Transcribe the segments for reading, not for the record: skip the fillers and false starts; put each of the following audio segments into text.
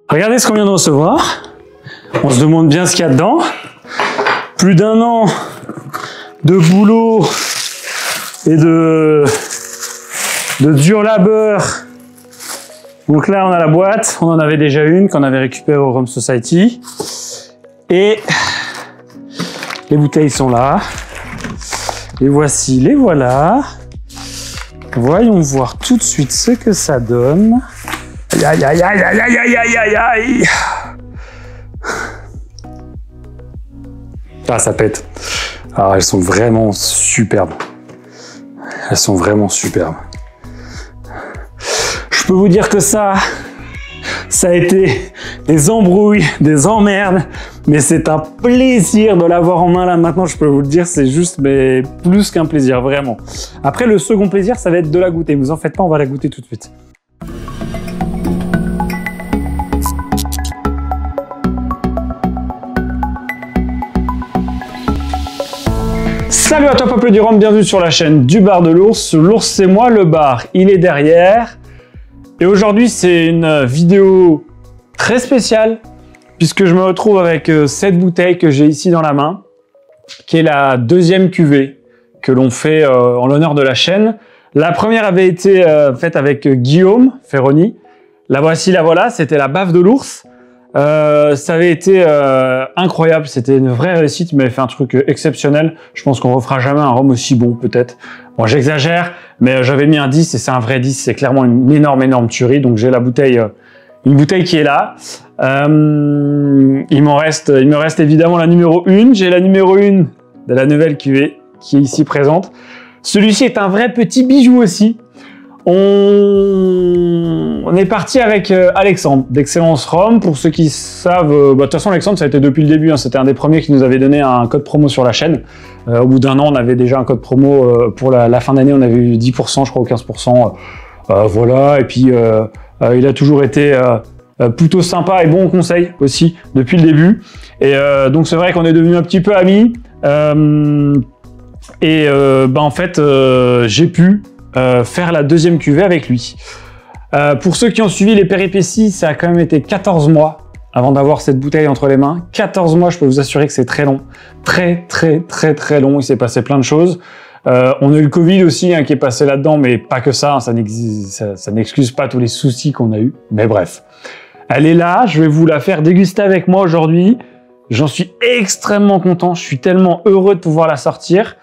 Regardez ce qu'on vient de recevoir. On se demande bien ce qu'il y a dedans. Plus d'1 an de boulot et de dur labeur. Donc là, on a la boîte. On en avait déjà une qu'on avait récupérée au Rome Society. Et les bouteilles sont là. Et voici, les voilà. Voyons voir tout de suite ce que ça donne. Aïe, aïe, aïe, aïe, aïe, aïe, aïe, aïe, aïe. Ah, ça pète. Alors, elles sont vraiment superbes. Elles sont vraiment superbes. Je peux vous dire que ça a été des embrouilles, des emmerdes, mais c'est un plaisir de l'avoir en main là maintenant, je peux vous le dire, c'est juste mais plus qu'un plaisir, vraiment. Après, le second plaisir, ça va être de la goûter. Vous en faites pas, on va la goûter tout de suite. Salut à toi peuple du Rhum, bienvenue sur la chaîne du bar de l'ours. L'ours c'est moi, le bar il est derrière. Et aujourd'hui c'est une vidéo très spéciale puisque je me retrouve avec cette bouteille que j'ai ici dans la main, qui est la deuxième cuvée que l'on fait en l'honneur de la chaîne. La première avait été faite avec Guillaume Ferroni. La voici, la voilà, c'était la baffe de l'ours. Ça avait été incroyable, c'était une vraie réussite, il m'avait fait un truc exceptionnel. Je pense qu'on refera jamais un rhum aussi bon, peut-être. Bon, j'exagère, mais j'avais mis un 10 et c'est un vrai 10, c'est clairement une énorme tuerie. Donc j'ai la bouteille, une bouteille qui est là. Il me reste évidemment la numéro 1. J'ai la numéro 1 de la nouvelle cuvée qui est ici présente. Celui-ci est un vrai petit bijou aussi. On est parti avec Alexandre d'Excellence Rhum. Pour ceux qui savent, de toute façon Alexandre ça a été depuis le début, hein, c'était un des premiers qui nous avait donné un code promo sur la chaîne. Au bout d'1 an on avait déjà un code promo pour la fin d'année, on avait eu 10% je crois ou 15%. Voilà, et puis il a toujours été plutôt sympa et bon conseil aussi depuis le début. Et donc c'est vrai qu'on est devenus un petit peu amis. En fait j'ai pu faire la deuxième cuvée avec lui. Pour ceux qui ont suivi les péripéties, ça a quand même été 14 mois avant d'avoir cette bouteille entre les mains. 14 mois, je peux vous assurer que c'est très long. Très long, il s'est passé plein de choses. On a eu le Covid aussi qui est passé là-dedans, mais pas que ça, ça n'excuse pas tous les soucis qu'on a eu. Mais bref, elle est là, je vais vous la faire déguster avec moi aujourd'hui. J'en suis extrêmement content, je suis tellement heureux de pouvoir la sortir,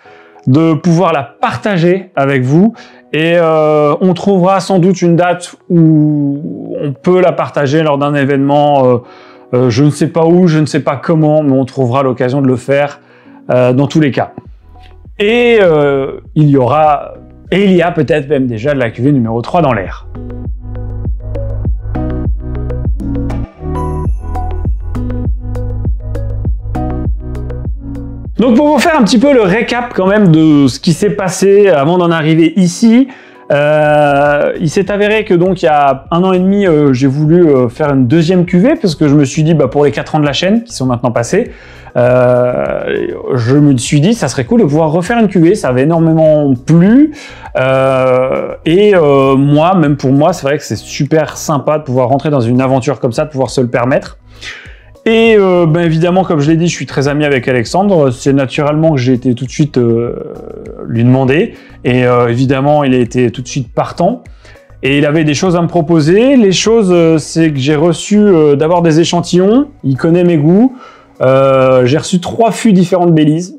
de pouvoir la partager avec vous. Et on trouvera sans doute une date où on peut la partager lors d'un événement, je ne sais pas où, je ne sais pas comment, mais on trouvera l'occasion de le faire dans tous les cas. Et il y a peut-être même déjà de la cuvée numéro 3 dans l'air. Donc pour vous faire un petit peu le récap quand même de ce qui s'est passé avant d'en arriver ici, il s'est avéré que donc il y a 1 an et demi, j'ai voulu faire une deuxième cuvée parce que je me suis dit pour les 4 ans de la chaîne qui sont maintenant passés, je me suis dit ça serait cool de pouvoir refaire une cuvée, ça avait énormément plu moi, même pour moi, c'est vrai que c'est super sympa de pouvoir rentrer dans une aventure comme ça, de pouvoir se le permettre. Et évidemment, comme je l'ai dit, je suis très ami avec Alexandre. C'est naturellement que j'ai été tout de suite lui demander. Et évidemment, il a été tout de suite partant. Et il avait des choses à me proposer. Les choses, c'est que j'ai reçu d'abord des échantillons. Il connaît mes goûts. J'ai reçu 3 fûts différents de Belize.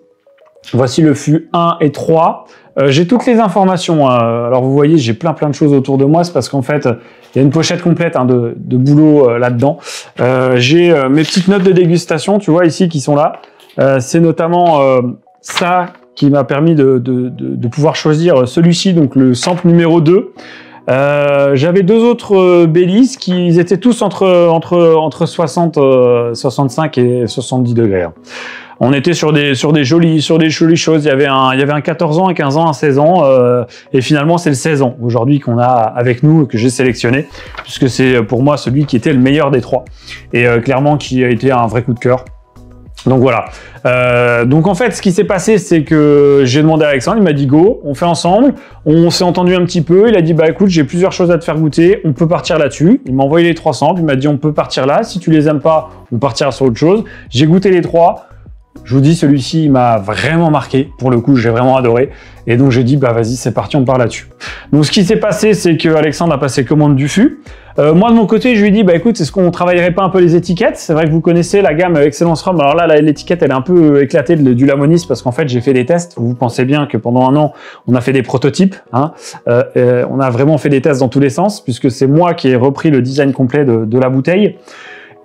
Voici le fût 1 et 3. J'ai toutes les informations. Alors vous voyez, j'ai plein de choses autour de moi. C'est parce qu'en fait, il y a une pochette complète de boulot là-dedans. J'ai mes petites notes de dégustation, tu vois ici, qui sont là. C'est notamment ça qui m'a permis de pouvoir choisir celui-ci, donc le sample numéro 2. J'avais 2 autres Belize qui étaient tous entre 65 et 70 degrés. On était sur des jolies choses. Il y avait un 14 ans, un 15 ans, un 16 ans, et finalement c'est le 16 ans aujourd'hui qu'on a avec nous, que j'ai sélectionné, puisque c'est pour moi celui qui était le meilleur des 3, et clairement qui a été un vrai coup de cœur. Donc voilà. Donc en fait, ce qui s'est passé, c'est que j'ai demandé à Alexandre, il m'a dit go, on fait ensemble. On s'est entendu un petit peu. Il a dit bah écoute, j'ai plusieurs choses à te faire goûter, on peut partir là-dessus. Il m'a envoyé les 3 samples, il m'a dit on peut partir là. Si tu les aimes pas, on partira sur autre chose. J'ai goûté les 3. Je vous dis, celui-ci, il m'a vraiment marqué. Pour le coup, j'ai vraiment adoré. Et donc, j'ai dit, bah vas-y, c'est parti, on part là-dessus. Donc, ce qui s'est passé, c'est que Alexandre a passé commande du fût. Moi, de mon côté, je lui ai dit, bah écoute, est-ce qu'on travaillerait pas un peu les étiquettes? C'est vrai que vous connaissez la gamme Excellence Rhum. Alors là, l'étiquette, elle est un peu éclatée du Lamonis parce qu'en fait, j'ai fait des tests. Vous pensez bien que pendant un an, on a fait des prototypes. Hein. On a vraiment fait des tests dans tous les sens puisque c'est moi qui ai repris le design complet de la bouteille.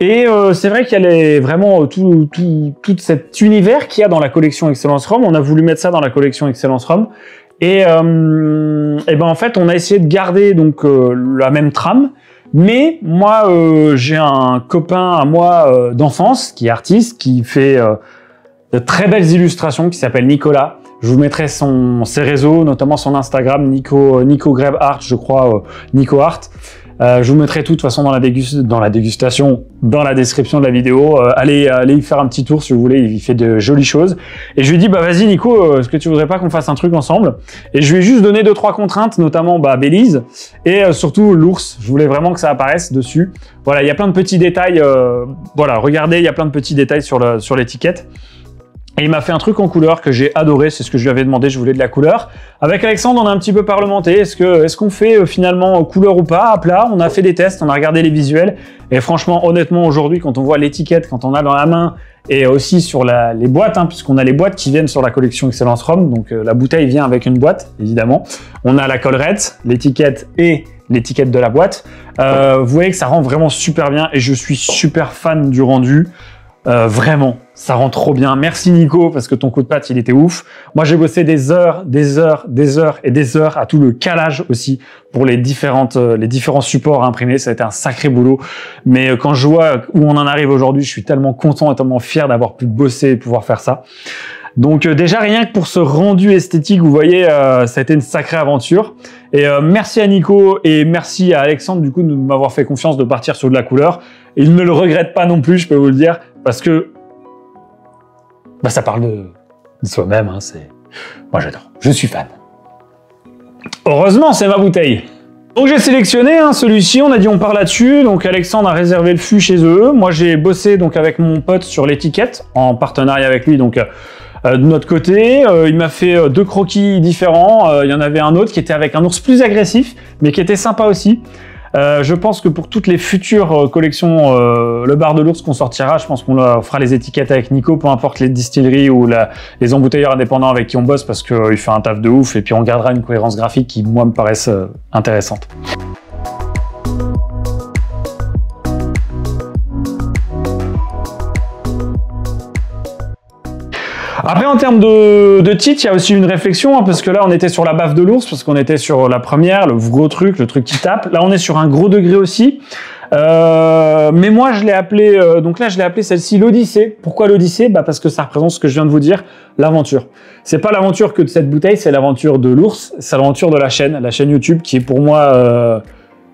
Et c'est vrai qu'il y a vraiment tout cet univers qu'il y a dans la collection Excellence Rhum. On a voulu mettre ça dans la collection Excellence Rhum. Et ben en fait, on a essayé de garder donc la même trame. Mais moi, j'ai un copain à moi d'enfance qui est artiste, qui fait de très belles illustrations, qui s'appelle Nicolas. Je vous mettrai ses réseaux, notamment son Instagram, Nico Greb Art, je crois, Nico Art. Je vous mettrai tout de toute façon dans la dégustation, dans la description de la vidéo. Allez y faire un petit tour si vous voulez, il fait de jolies choses. Et je lui ai dit, bah vas-y Nico, est-ce que tu voudrais pas qu'on fasse un truc ensemble? Et je lui ai juste donné 2-3 contraintes, notamment Belize et surtout l'ours. Je voulais vraiment que ça apparaisse dessus. Voilà, il y a plein de petits détails. Voilà, regardez, il y a plein de petits détails sur l'étiquette. Et il m'a fait un truc en couleur que j'ai adoré, c'est ce que je lui avais demandé, je voulais de la couleur. Avec Alexandre, on a un petit peu parlementé, est-ce qu'on fait finalement couleur ou pas, à plat? On a fait des tests, on a regardé les visuels, et franchement, honnêtement, aujourd'hui, quand on voit l'étiquette, quand on a dans la main, et aussi sur les boîtes, hein, puisqu'on a les boîtes qui viennent sur la collection Excellence Rhum, donc la bouteille vient avec une boîte, évidemment. On a la collerette, l'étiquette et l'étiquette de la boîte. Vous voyez que ça rend vraiment super bien, et je suis super fan du rendu. Vraiment, ça rend trop bien. Merci Nico, parce que ton coup de patte, il était ouf. Moi, j'ai bossé des heures et des heures à tout le calage aussi pour les différents supports à imprimer. Ça a été un sacré boulot. Mais quand je vois où on en arrive aujourd'hui, je suis tellement content et tellement fier d'avoir pu bosser et pouvoir faire ça. Donc déjà, rien que pour ce rendu esthétique, vous voyez, ça a été une sacrée aventure. Et merci à Nico et merci à Alexandre du coup de m'avoir fait confiance de partir sur de la couleur. Et il ne le regrette pas non plus, je peux vous le dire, parce que bah, ça parle de soi-même. Hein, moi j'adore, je suis fan. Heureusement, c'est ma bouteille. Donc j'ai sélectionné celui-ci, on a dit on part là-dessus. Donc Alexandre a réservé le fût chez eux. Moi j'ai bossé donc avec mon pote sur l'étiquette en partenariat avec lui. Donc de notre côté, il m'a fait 2 croquis différents. Il y en avait un autre qui était avec un ours plus agressif, mais qui était sympa aussi. Je pense que pour toutes les futures collections, le bar de l'ours qu'on sortira, je pense qu'on fera les étiquettes avec Nico, peu importe les distilleries ou les embouteilleurs indépendants avec qui on bosse, parce qu'il fait un taf de ouf, et puis on gardera une cohérence graphique qui, moi, me paraisse intéressante. Après, en termes de titre, il y a aussi une réflexion, hein, parce que là, on était sur la baffe de l'ours, parce qu'on était sur la première, le gros truc, le truc qui tape. Là, on est sur un gros degré aussi. Mais moi, je l'ai appelé, donc là, je l'ai appelé celle-ci l'Odyssée. Pourquoi l'Odyssée? Bah, parce que ça représente ce que je viens de vous dire, l'aventure. C'est pas l'aventure que de cette bouteille, c'est l'aventure de l'ours, c'est l'aventure de la chaîne YouTube, qui est pour moi...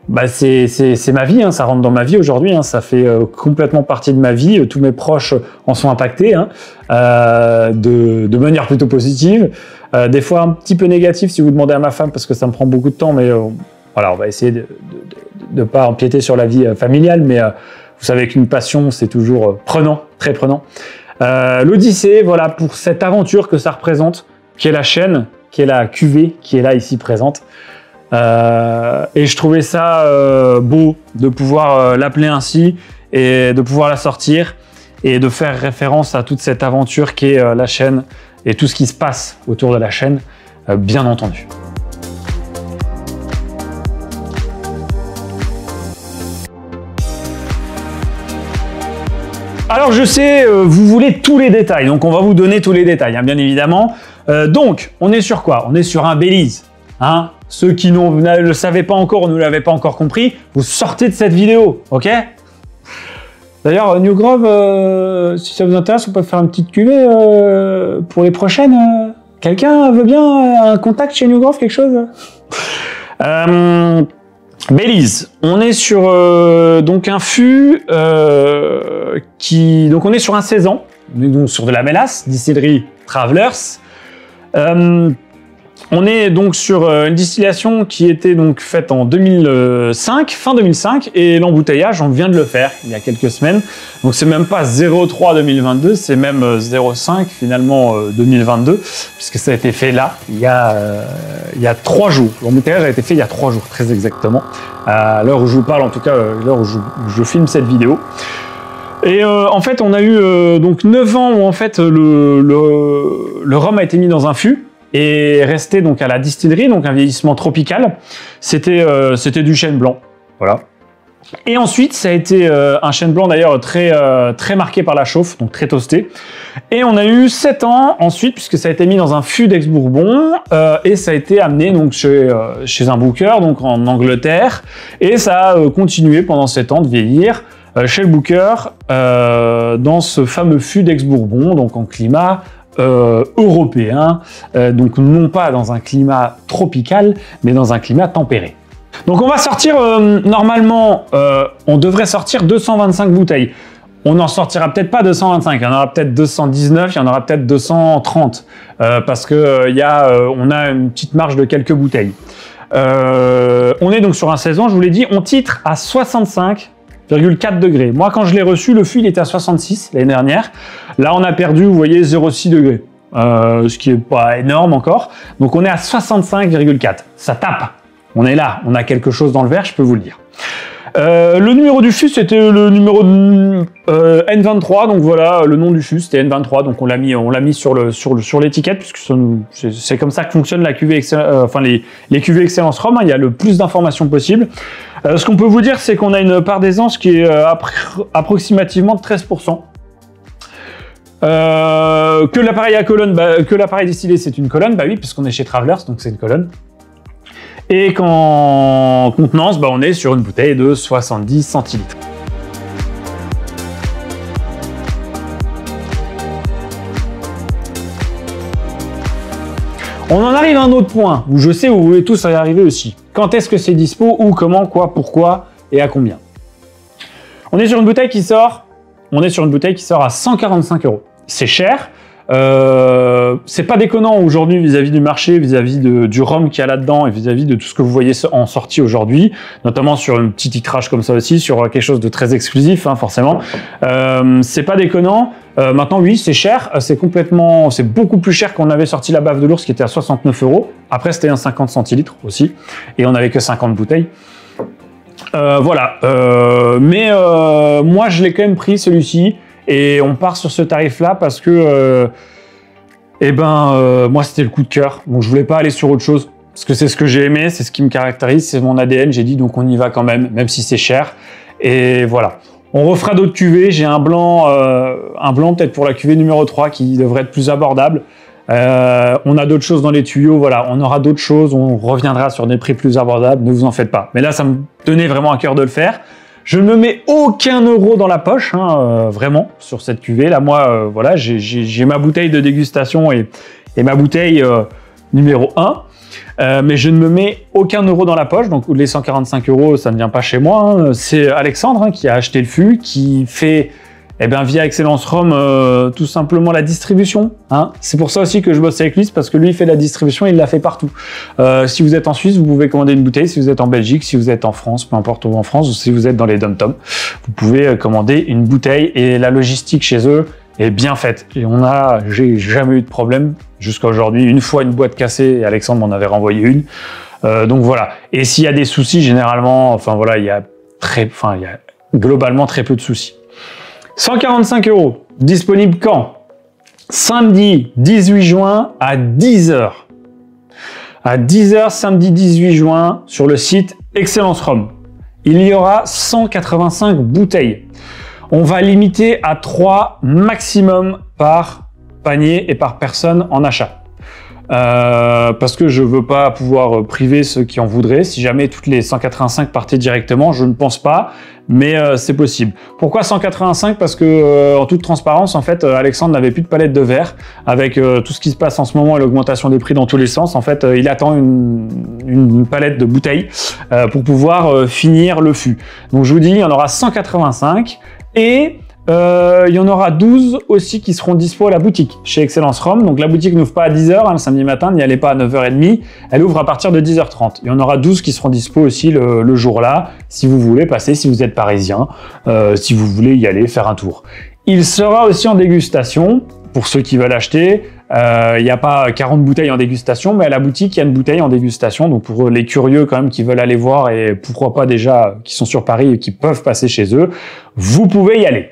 bah c'est ma vie, hein, ça rentre dans ma vie aujourd'hui, hein, ça fait complètement partie de ma vie, tous mes proches en sont impactés, hein, de manière plutôt positive, des fois un petit peu négative si vous demandez à ma femme parce que ça me prend beaucoup de temps, mais voilà, on va essayer de ne pas empiéter sur la vie familiale, mais vous savez qu'une passion c'est toujours prenant, très prenant. L'Odyssée, voilà, pour cette aventure que ça représente, qui est la chaîne, qui est la cuvée, qui est là ici présente. Et je trouvais ça beau de pouvoir l'appeler ainsi et de pouvoir la sortir et de faire référence à toute cette aventure qui est la chaîne et tout ce qui se passe autour de la chaîne, bien entendu. Alors je sais, vous voulez tous les détails, donc on va vous donner tous les détails, hein, bien évidemment. Donc, on est sur quoi? On est sur un Belize. Hein, ceux qui ne le savaient pas encore ou ne l'avaient pas encore compris, vous sortez de cette vidéo, ok? D'ailleurs, New Grove, si ça vous intéresse, on peut faire une petite cuvée pour les prochaines. Quelqu'un veut bien un contact chez New Grove, quelque chose? Belize, on est sur donc un fût donc on est sur un 16 ans. On est donc sur de la mélasse, distillerie Travelers. On est donc sur une distillation qui était donc faite en 2005, fin 2005, et l'embouteillage, on vient de le faire il y a quelques semaines. Donc c'est même pas 03 2022, c'est même 05 finalement 2022, puisque ça a été fait là, il y a 3 jours. L'embouteillage a été fait il y a 3 jours, très exactement. À l'heure où je vous parle, en tout cas, à l'heure où je filme cette vidéo. Et en fait, on a eu donc 9 ans où en fait le rhum a été mis dans un fût et resté donc à la distillerie, donc un vieillissement tropical. C'était du chêne blanc, voilà. Et ensuite, ça a été un chêne blanc d'ailleurs très marqué par la chauffe, donc très toasté. Et on a eu 7 ans ensuite, puisque ça a été mis dans un fût d'ex-bourbon, et ça a été amené donc chez un booker, donc en Angleterre, et ça a continué pendant 7 ans de vieillir chez le booker, dans ce fameux fût d'ex-bourbon, donc en climat européen, donc non pas dans un climat tropical, mais dans un climat tempéré. Donc on va sortir, normalement, on devrait sortir 225 bouteilles. On n'en sortira peut-être pas 225, il y en aura peut-être 219, il y en aura peut-être 230, parce que on a une petite marge de quelques bouteilles. On est donc sur un 16 ans, je vous l'ai dit, on titre à 65,4 degrés. Moi, quand je l'ai reçu, le fût il était à 66 l'année dernière. Là, on a perdu, vous voyez, 0,6 degrés, ce qui est pas énorme encore. Donc, on est à 65,4. Ça tape. On est là. On a quelque chose dans le verre, je peux vous le dire. Le numéro du fût, c'était le numéro N23. Donc voilà, le nom du fût, c'était N23. Donc on l'a mis sur l'étiquette, puisque c'est comme ça que fonctionne la cuvée, les cuvées Excellence Rhum. Hein, il y a le plus d'informations possible. Ce qu'on peut vous dire, c'est qu'on a une part d'aisance qui est approximativement de 13%. Que l'appareil à colonne, que l'appareil distillé, c'est une colonne, bah oui, puisqu'on est chez Travelers, donc c'est une colonne. Et qu'en contenance, on est sur une bouteille de 70 centilitres. On en arrive à un autre point, où je sais où vous voulez tous y arriver aussi. Quand est-ce que c'est dispo, où, comment, quoi, pourquoi et à combien? On est sur une bouteille qui sort à 145 €. C'est cher. C'est pas déconnant aujourd'hui vis-à-vis du marché, vis-à-vis du rhum qu'il y a là-dedans et vis-à-vis de tout ce que vous voyez en sortie aujourd'hui, notamment sur un petit titrage comme ça aussi, sur quelque chose de très exclusif, hein, forcément. C'est pas déconnant. Maintenant, oui, c'est cher. C'est beaucoup plus cher qu'on avait sorti la bave de l'ours qui était à 69 €. Après, c'était un 50 centilitres aussi, et on n'avait que 50 bouteilles. Voilà. Mais moi, je l'ai quand même pris celui-ci. Et on part sur ce tarif-là parce que, moi, c'était le coup de cœur. Donc, je voulais pas aller sur autre chose parce que c'est ce que j'ai aimé, c'est ce qui me caractérise, c'est mon ADN. J'ai dit donc on y va quand même si c'est cher. Et voilà. On refera d'autres cuvées. J'ai un blanc peut-être pour la cuvée numéro 3 qui devrait être plus abordable. On a d'autres choses dans les tuyaux. Voilà, on aura d'autres choses. On reviendra sur des prix plus abordables. Ne vous en faites pas. Mais là, ça me tenait vraiment à cœur de le faire. Je ne me mets aucun euro dans la poche, hein, vraiment, sur cette cuvée. Là, moi, voilà, j'ai ma bouteille de dégustation et ma bouteille numéro 1. Mais je ne me mets aucun euro dans la poche. Donc, les 145 €, ça ne vient pas chez moi. Hein. C'est Alexandre hein, qui a acheté le fût, qui fait, via Excellence Rhum, tout simplement la distribution. Hein. C'est pour ça aussi que je bosse avec lui, parce que lui, il fait la distribution, il la fait partout. Si vous êtes en Suisse, vous pouvez commander une bouteille. Si vous êtes en Belgique, si vous êtes en France, peu importe où en France, ou si vous êtes dans les dom-toms, vous pouvez commander une bouteille. Et la logistique chez eux est bien faite. Et j'ai jamais eu de problème jusqu'à aujourd'hui. Une fois, une boîte cassée, et Alexandre m'en avait renvoyé une. Donc voilà. Et s'il y a des soucis, généralement, il y a globalement très peu de soucis. 145 €, disponible quand? Samedi 18 juin à 10 h. À 10 h, samedi 18 juin, sur le site Excellence Rhum. Il y aura 185 bouteilles. On va limiter à 3 maximum par panier et par personne en achat. Parce que je veux pas pouvoir priver ceux qui en voudraient. Si jamais toutes les 185 partaient directement, je ne pense pas, mais c'est possible. Pourquoi 185? Parce que en toute transparence, en fait, Alexandre n'avait plus de palette de verre. Avec tout ce qui se passe en ce moment et l'augmentation des prix dans tous les sens, en fait, il attend une palette de bouteilles pour pouvoir finir le fût. Donc je vous dis, il y en aura 185 et Il y en aura 12 aussi qui seront dispo à la boutique chez Excellence Rhum. Donc la boutique n'ouvre pas à 10h le samedi matin, n'y allez pas à 9h30, elle ouvre à partir de 10h30. Il y en aura 12 qui seront dispo aussi le jour-là, si vous voulez passer, si vous êtes parisien, si vous voulez y aller faire un tour. Il sera aussi en dégustation, pour ceux qui veulent acheter. Il n'y a pas 40 bouteilles en dégustation, mais à la boutique, il y a une bouteille en dégustation. Donc pour les curieux quand même qui veulent aller voir et pourquoi pas déjà qui sont sur Paris et qui peuvent passer chez eux, vous pouvez y aller.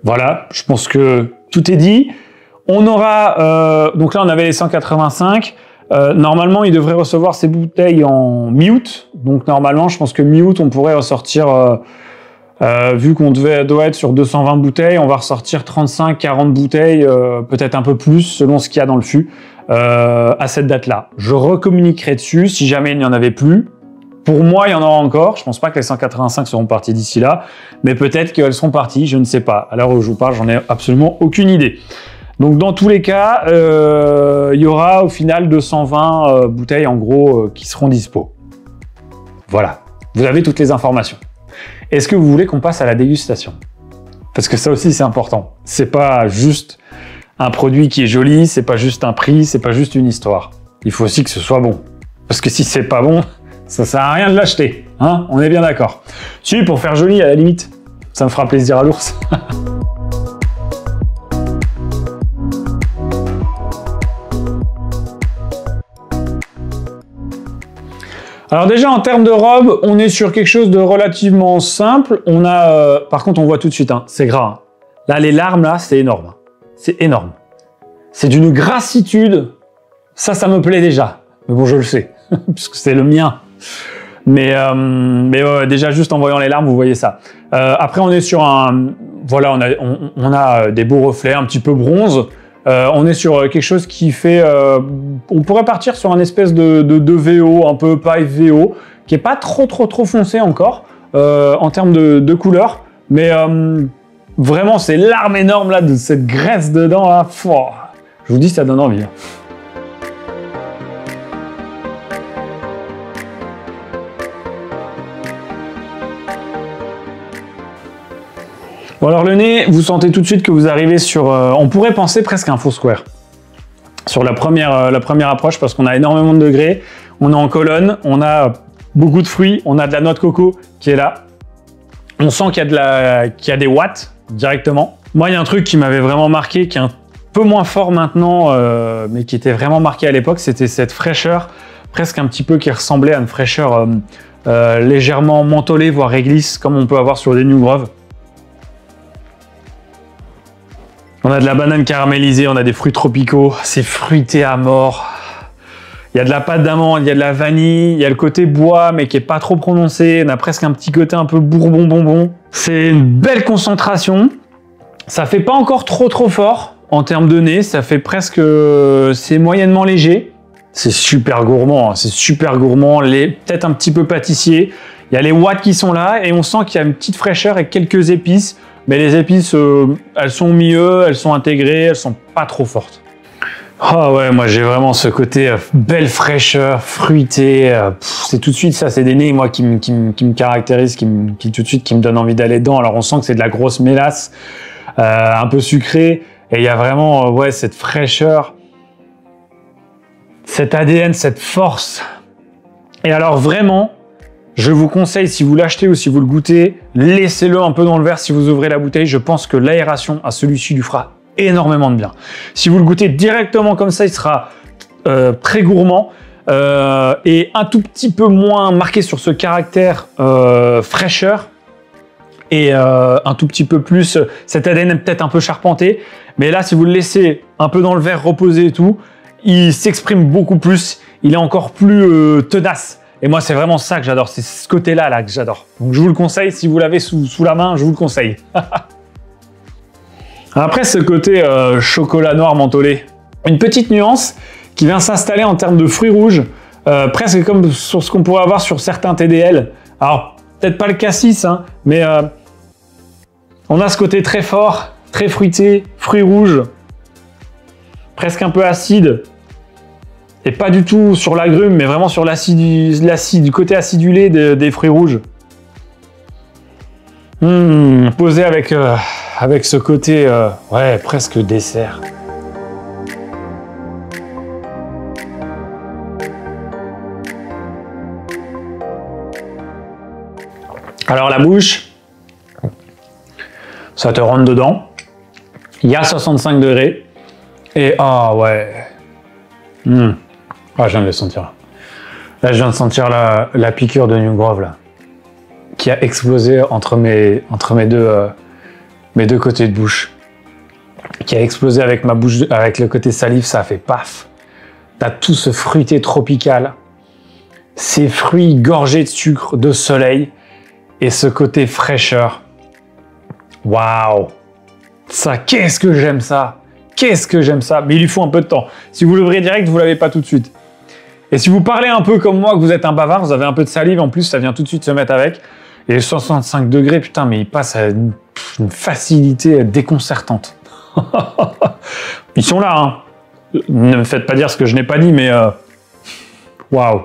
Voilà, je pense que tout est dit. On aura... donc là, on avait les 185. Normalement, il devrait recevoir ces bouteilles en mi-août. Donc normalement, je pense que mi-août, on pourrait ressortir... vu qu'on doit être sur 220 bouteilles, on va ressortir 35-40 bouteilles, peut-être un peu plus, selon ce qu'il y a dans le fût, à cette date-là. Je recommuniquerai dessus si jamais il n'y en avait plus. Pour moi, il y en aura encore. Je pense pas que les 185 seront partis d'ici là, mais peut-être qu'elles seront parties, je ne sais pas. À l'heure où je vous parle, j'en ai absolument aucune idée. Donc dans tous les cas, il y aura au final 220 bouteilles en gros qui seront dispo. Voilà, vous avez toutes les informations. Est-ce que vous voulez qu'on passe à la dégustation? Parce que ça aussi c'est important. C'est pas juste un produit qui est joli, c'est pas juste un prix, c'est pas juste une histoire. Il faut aussi que ce soit bon. Parce que si c'est pas bon, ça sert à rien de l'acheter, hein? On est bien d'accord. Si, pour faire joli à la limite, ça me fera plaisir à l'ours. Alors déjà en termes de robe, on est sur quelque chose de relativement simple. On a, par contre, on voit tout de suite, hein, c'est gras. Hein. Là, les larmes là, c'est énorme. C'est énorme. C'est d'une grassitude. Ça me plaît déjà. Mais bon, je le sais, puisque c'est le mien. Mais ouais, déjà juste en voyant les larmes, vous voyez ça. Après, on est sur un, voilà, on a des beaux reflets, un petit peu bronze. On est sur quelque chose qui fait... on pourrait partir sur un espèce de VO, un peu paille VO, qui est pas trop foncé encore, en termes de couleur. Mais vraiment, ces larmes énormes là, de cette graisse dedans, là, je vous dis, ça donne envie. Bon alors le nez, vous sentez tout de suite que vous arrivez sur... on pourrait penser presque un faux square. Sur la première approche, parce qu'on a énormément de degrés, on est en colonne, on a beaucoup de fruits, on a de la noix de coco qui est là. On sent qu'il y a des watts directement. Moi, il y a un truc qui m'avait vraiment marqué, qui est un peu moins fort maintenant, mais qui était vraiment marqué à l'époque, c'était cette fraîcheur, presque un petit peu qui ressemblait à une fraîcheur légèrement mentholée, voire réglisse, comme on peut avoir sur des New Grove. On a de la banane caramélisée, on a des fruits tropicaux, c'est fruité à mort. Il y a de la pâte d'amande, il y a de la vanille, il y a le côté bois mais qui est pas trop prononcé, on a presque un petit côté un peu bourbon bonbon. C'est une belle concentration, ça fait pas encore trop fort en termes de nez, ça fait presque... c'est moyennement léger. C'est super gourmand, hein. C'est super gourmand, peut-être un petit peu pâtissier. Il y a les watts qui sont là et on sent qu'il y a une petite fraîcheur et quelques épices. Mais les épices, elles sont au milieu, elles sont intégrées, elles sont pas trop fortes. Ah ouais, moi j'ai vraiment ce côté belle fraîcheur, fruité. C'est tout de suite ça, c'est des nez moi qui me caractérisent, qui tout de suite qui me donnent envie d'aller dedans. Alors on sent que c'est de la grosse mélasse, un peu sucrée, et il y a vraiment ouais cette fraîcheur, cet ADN, cette force. Et alors vraiment. Je vous conseille, si vous l'achetez ou si vous le goûtez, laissez-le un peu dans le verre si vous ouvrez la bouteille. Je pense que l'aération à celui-ci lui fera énormément de bien. Si vous le goûtez directement comme ça, il sera très gourmand et un tout petit peu moins marqué sur ce caractère fraîcheur et un tout petit peu plus, cet ADN peut-être un peu charpenté. Mais là, si vous le laissez un peu dans le verre reposer et tout, il s'exprime beaucoup plus, il est encore plus tenace. Et moi, c'est vraiment ça que j'adore, c'est ce côté-là là, que j'adore. Donc je vous le conseille, si vous l'avez sous la main, je vous le conseille. Après, ce côté chocolat noir mentholé, une petite nuance qui vient s'installer en termes de fruits rouges, presque comme sur ce qu'on pourrait avoir sur certains TDL. Alors, peut-être pas le cassis, hein, mais on a ce côté très fort, très fruité, fruits rouges, presque un peu acide. Et pas du tout sur l'agrume, mais vraiment sur l'acide, du côté acidulé des fruits rouges. Posé avec ce côté, ouais, presque dessert. Alors la bouche, ça te rentre dedans. Il y a 65 degrés. Et ah ouais. Ah, je viens de le sentir. Là, je viens de sentir la piqûre de New Grove là, qui a explosé entre mes deux côtés de bouche. Qui a explosé avec ma bouche, avec le côté salive, ça a fait paf. T'as tout ce fruité tropical, ces fruits gorgés de sucre, de soleil. Et ce côté fraîcheur. Waouh! Ça, qu'est-ce que j'aime ça! Qu'est-ce que j'aime ça! Mais il lui faut un peu de temps. Si vous l'ouvrez direct, vous l'avez pas tout de suite. Et si vous parlez un peu comme moi, que vous êtes un bavard, vous avez un peu de salive, en plus, ça vient tout de suite se mettre avec. Et 65 degrés, putain, mais il passe à une facilité déconcertante. Ils sont là, hein. Ne me faites pas dire ce que je n'ai pas dit, mais... Waouh!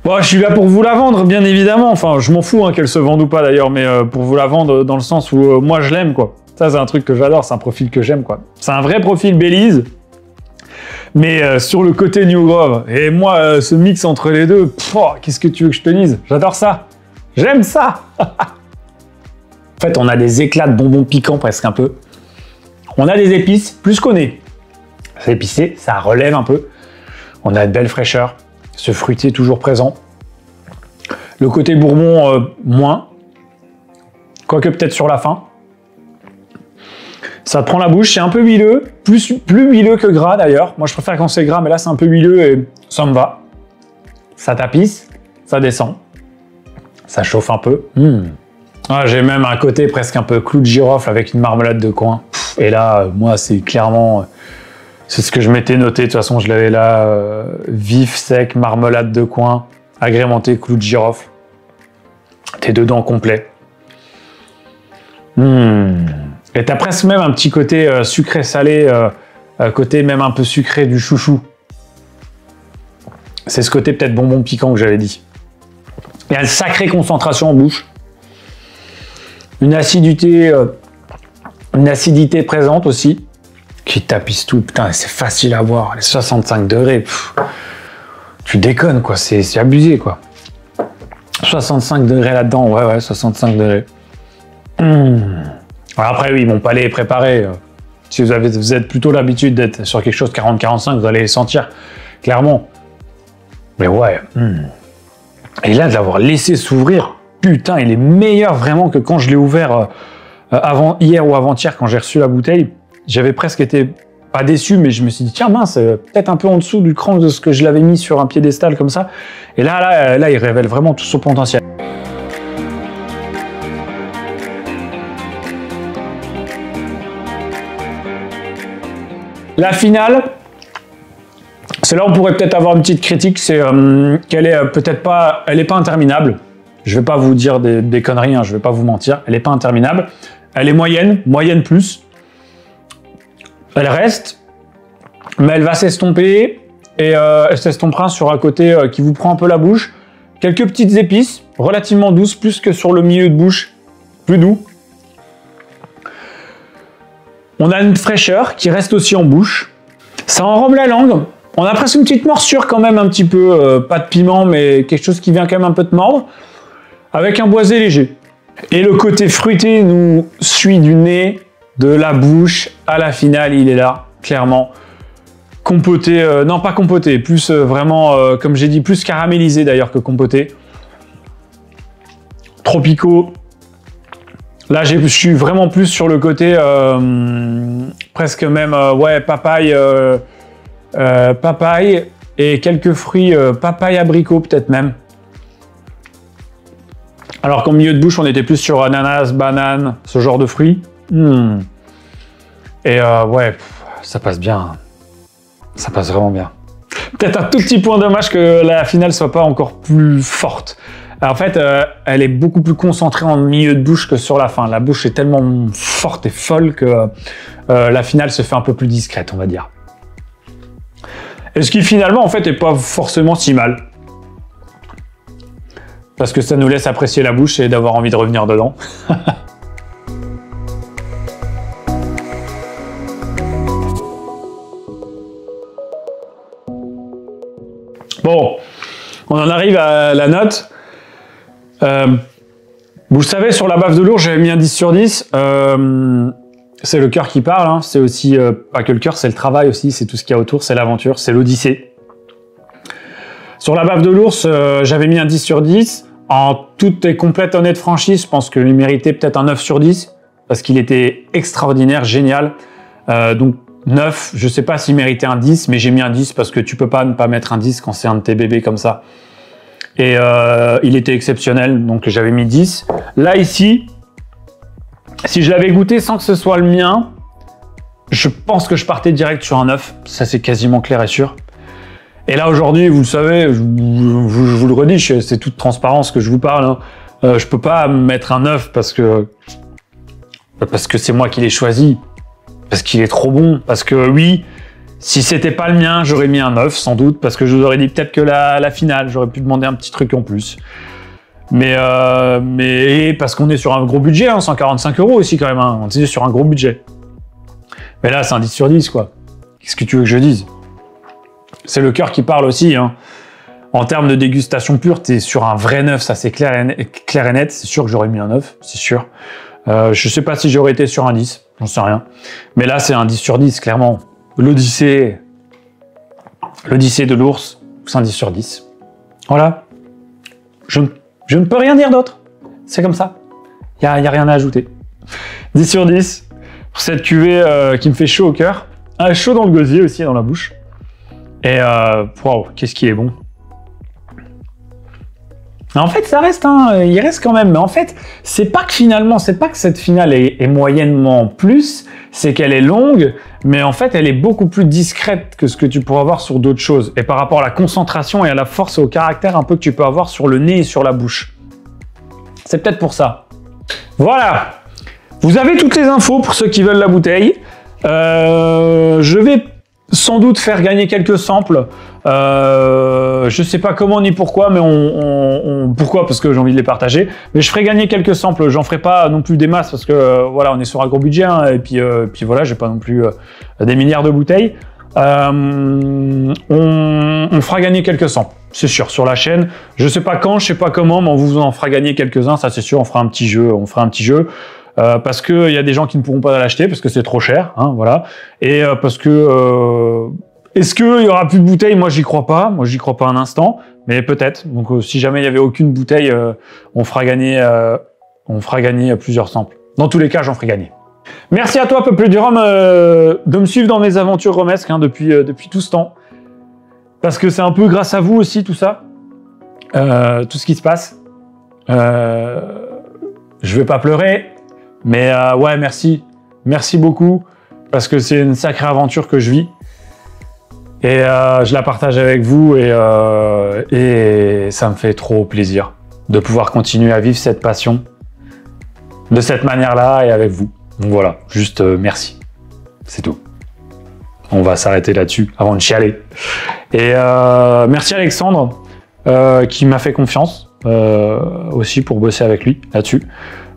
Bon, je suis là pour vous la vendre, bien évidemment. Enfin, je m'en fous hein, qu'elle se vende ou pas d'ailleurs, mais pour vous la vendre dans le sens où moi je l'aime, quoi. Ça, c'est un truc que j'adore, c'est un profil que j'aime, quoi. C'est un vrai profil Belize, mais sur le côté New Grove. Et moi, ce mix entre les deux, qu'est-ce que tu veux que je te dise? J'adore ça. J'aime ça. En fait, on a des éclats de bonbons piquants presque un peu. On a des épices, plus qu'on est. C'est épicé, ça relève un peu. On a de belles fraîcheurs. Ce fruité toujours présent. Le côté bourbon, moins. Quoique peut-être sur la fin. Ça te prend la bouche, c'est un peu huileux. Plus huileux que gras d'ailleurs. Moi je préfère quand c'est gras, mais là c'est un peu huileux et ça me va. Ça tapisse, ça descend. Ça chauffe un peu. Ah, j'ai même un côté presque un peu clou de girofle avec une marmelade de coin. Et là, moi c'est clairement... C'est ce que je m'étais noté, de toute façon je l'avais là, vif, sec, marmelade de coin, agrémenté, clou de girofle. T'es dedans complet. Et t'as presque même un petit côté sucré-salé, côté même un peu sucré du chouchou. C'est ce côté peut-être bonbon piquant que j'avais dit. Il y a une sacrée concentration en bouche. Une acidité présente aussi. Qui tapisse tout, putain, c'est facile à voir, les 65 degrés, tu déconnes quoi, c'est abusé quoi. 65 degrés là-dedans, ouais, 65 degrés. Alors après oui, mon palais est préparé, si vous êtes plutôt l'habitude d'être sur quelque chose de 40-45, vous allez les sentir, clairement. Mais ouais, et là de l'avoir laissé s'ouvrir, putain, il est meilleur vraiment que quand je l'ai ouvert hier ou avant-hier quand j'ai reçu la bouteille. J'avais presque été, pas déçu, mais je me suis dit, tiens mince, peut-être un peu en dessous du cran de ce que je l'avais mis sur un piédestal comme ça. Et là, il révèle vraiment tout son potentiel. La finale, c'est là où on pourrait peut-être avoir une petite critique, c'est qu'elle est peut-être pas, elle est pas interminable. Je vais pas vous dire des conneries, hein, je vais pas vous mentir, elle est pas interminable. Elle est moyenne plus. Elle reste, mais elle va s'estomper et elle s'estompera sur un côté qui vous prend un peu la bouche. Quelques petites épices, relativement douces, plus que sur le milieu de bouche, plus doux. On a une fraîcheur qui reste aussi en bouche. Ça enrobe la langue. On a presque une petite morsure quand même un petit peu, pas de piment, mais quelque chose qui vient quand même un peu te mordre, avec un boisé léger. Et le côté fruité nous suit du nez, de la bouche à la finale, il est là, clairement. Compoté, non pas compoté, plus vraiment, comme j'ai dit, plus caramélisé d'ailleurs que compoté. Tropicaux. Là, je suis vraiment plus sur le côté, presque même, ouais, papaye, papaye et quelques fruits, papaye abricot peut-être même. Alors qu'au milieu de bouche, on était plus sur ananas, banane, ce genre de fruits. Et ouais, ça passe bien. Ça passe vraiment bien. Peut-être un tout petit point dommage que la finale soit pas encore plus forte. En fait, elle est beaucoup plus concentrée en milieu de bouche que sur la fin. La bouche est tellement forte et folle que la finale se fait un peu plus discrète, on va dire. Et ce qui finalement, en fait, est pas forcément si mal. parce que ça nous laisse apprécier la bouche et d'avoir envie de revenir dedans. Bon, on en arrive à la note. Vous savez, sur la baffe de l'ours, j'avais mis un 10 sur 10. C'est le cœur qui parle, hein. C'est aussi, pas que le cœur, c'est le travail aussi, c'est tout ce qu'il y a autour, c'est l'aventure, c'est l'odyssée. Sur la baffe de l'ours, j'avais mis un 10 sur 10. En toute et complète honnête franchise, je pense qu'il méritait peut-être un 9 sur 10, parce qu'il était extraordinaire, génial. Donc 9, je sais pas s'il méritait un 10, mais j'ai mis un 10 parce que tu peux pas ne pas mettre un 10 quand c'est un de tes bébés comme ça. Et il était exceptionnel, donc j'avais mis 10. Là, ici, si je l'avais goûté sans que ce soit le mien, je pense que je partais direct sur un 9. Ça, c'est quasiment clair et sûr. Et là, aujourd'hui, vous le savez, je vous le redis, c'est toute transparence que je vous parle. Hein. Je peux pas mettre un 9 parce que c'est moi qui l'ai choisi. Parce qu'il est trop bon. Parce que oui, si c'était pas le mien, j'aurais mis un 9 sans doute. Parce que je vous aurais dit peut-être que la finale, j'aurais pu demander un petit truc en plus. Mais parce qu'on est sur un gros budget, hein, 145 € aussi quand même. Hein, on est sur un gros budget. Mais là, c'est un 10 sur 10, quoi. Qu'est-ce que tu veux que je dise? C'est le cœur qui parle aussi. Hein. En termes de dégustation pure, tu es sur un vrai 9, ça c'est clair et net. C'est sûr que j'aurais mis un 9, c'est sûr. Je sais pas si j'aurais été sur un 10, j'en sais rien. Mais là, c'est un 10 sur 10, clairement. L'Odyssée de l'ours, c'est un 10 sur 10. Voilà. Je ne peux rien dire d'autre. C'est comme ça. Il n'y a rien à ajouter. 10 sur 10 pour cette cuvée qui me fait chaud au cœur. Chaud dans le gosier aussi, dans la bouche. Et waouh, qu'est-ce qui est bon. En fait, ça reste, hein, il reste quand même. Mais en fait, c'est pas que finalement, c'est pas que cette finale est moyennement plus, c'est qu'elle est longue, mais en fait, elle est beaucoup plus discrète que ce que tu pourras avoir sur d'autres choses. Et par rapport à la concentration et à la force et au caractère un peu que tu peux avoir sur le nez et sur la bouche. C'est peut-être pour ça. Voilà. Vous avez toutes les infos pour ceux qui veulent la bouteille. Je vais sans doute faire gagner quelques samples. Je sais pas comment ni pourquoi, mais pourquoi? Parce que j'ai envie de les partager. Mais je ferai gagner quelques samples. J'en ferai pas non plus des masses parce que voilà, on est sur un gros budget, hein, et puis voilà, j'ai pas non plus des milliards de bouteilles. On fera gagner quelques samples, c'est sûr, sur la chaîne. Je sais pas quand, je sais pas comment, mais on vous en fera gagner quelques-uns, ça c'est sûr. On fera un petit jeu. Parce qu'il y a des gens qui ne pourront pas l'acheter parce que c'est trop cher, hein, voilà. Et parce que est-ce qu'il y aura plus de bouteilles? Moi, j'y crois pas. Moi, j'y crois pas un instant, mais peut-être. Donc, si jamais il y avait aucune bouteille, on fera gagner plusieurs samples. Dans tous les cas, j'en ferai gagner. Merci à toi, Peuple du Rhum, de me suivre dans mes aventures romesques, hein, depuis tout ce temps, parce que c'est un peu grâce à vous aussi tout ça, tout ce qui se passe. Je vais pas pleurer. Mais ouais, merci beaucoup, parce que c'est une sacrée aventure que je vis, et je la partage avec vous, et ça me fait trop plaisir de pouvoir continuer à vivre cette passion de cette manière-là et avec vous. Donc voilà, juste merci, c'est tout. On va s'arrêter là-dessus avant de chialer. Et merci Alexandre qui m'a fait confiance aussi pour bosser avec lui là-dessus.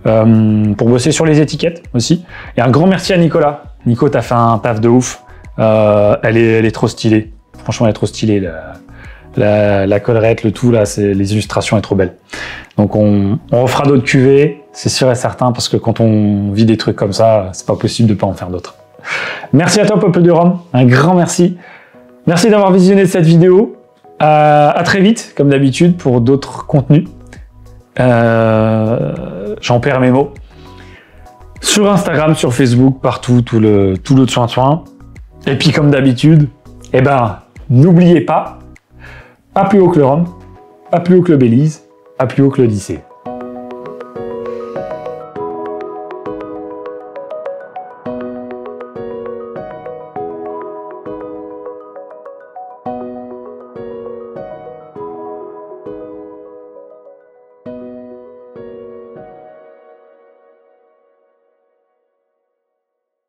Pour bosser sur les étiquettes aussi. Et un grand merci à Nicolas. Nico, t'as fait un taf de ouf. Elle est trop stylée. Franchement, elle est trop stylée. La collerette, le tout, là, les illustrations sont trop belles. Donc, on refera d'autres cuvées, c'est sûr et certain, parce que quand on vit des trucs comme ça, c'est pas possible de pas en faire d'autres. Merci à toi, Peuple du Rhum. Un grand merci. Merci d'avoir visionné cette vidéo. À très vite, comme d'habitude, pour d'autres contenus. J'en perds mes mots. Sur Instagram, sur Facebook, partout, tout le soin. Et puis comme d'habitude, eh ben, n'oubliez pas plus haut que le rhum, pas plus haut que le Belize, pas plus haut que l'Odyssée.